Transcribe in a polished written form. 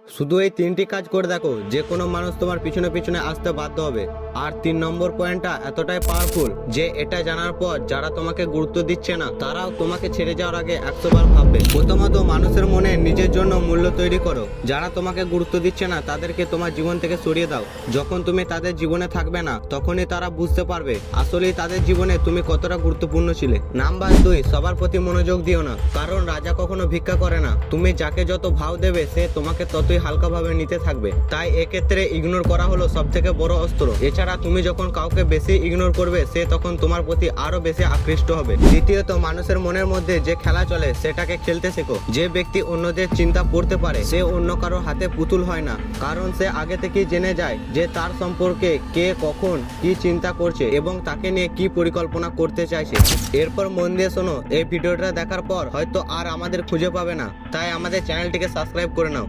শুধু এই তিনটি কাজ করে দেখো, যে কোনো মানুষ তোমার পিছনে পিছনে আসতে বাধ্য হবে। আর 3 নম্বর পয়েন্টটা এতটাই পাওয়ারফুল যে এটা জানার পর যারা তোমাকে গুরুত্ব দিচ্ছে না তারাও তোমাকে ছেড়ে যাওয়ার আগে 100 বার ভাববে। প্রথমত মানুষের মনে নিজের জন্য মূল্য তৈরি করো। যারা তোমাকে গুরুত্ব দিচ্ছে না তাদেরকে তোমার জীবন থেকে সরিয়ে দাও। যখন তুমি তাদের জীবনে থাকবে না তখনই তারা বুঝতে পারবে আসলেই তাদের জীবনে তুমি কতটা গুরুত্বপূর্ণ ছিলে। নাম্বার 2, সবার প্রতি মনোযোগ দিও না, কারণ রাজা কখনো ভিক্ষা করে না। তুমি যাকে যত ভাও দেবে সে তোমাকে ততই হালকাভাবে নিতে থাকবে। তাই এক্ষেত্রে ইগনোর করা হলো সব থেকে বড় অস্ত্র। এছাড়া তুমি যখন কাউকে বেশি ইগনোর করবে সে তখন তোমার প্রতি আরো বেশি আকৃষ্ট হবে। দ্বিতীয়ত, মানুষের মনের মধ্যে যে খেলা চলে সেটাকে খেলতে শেখো। যে ব্যক্তি অন্যদের চিন্তা পড়তে পারে সে অন্য কারো হাতে পুতুল হয় না, কারণ সে আগে থেকেই জেনে যায় যে তার সম্পর্কে কে কখন কি চিন্তা করছে এবং তাকে নিয়ে কি পরিকল্পনা করতে চাইছে। এরপর মন দিয়ে শোনো, এই ভিডিওটা দেখার পর হয়তো আর আমাদের খুঁজে পাবে না, তাই আমাদের চ্যানেলটিকে সাবস্ক্রাইব করে নাও।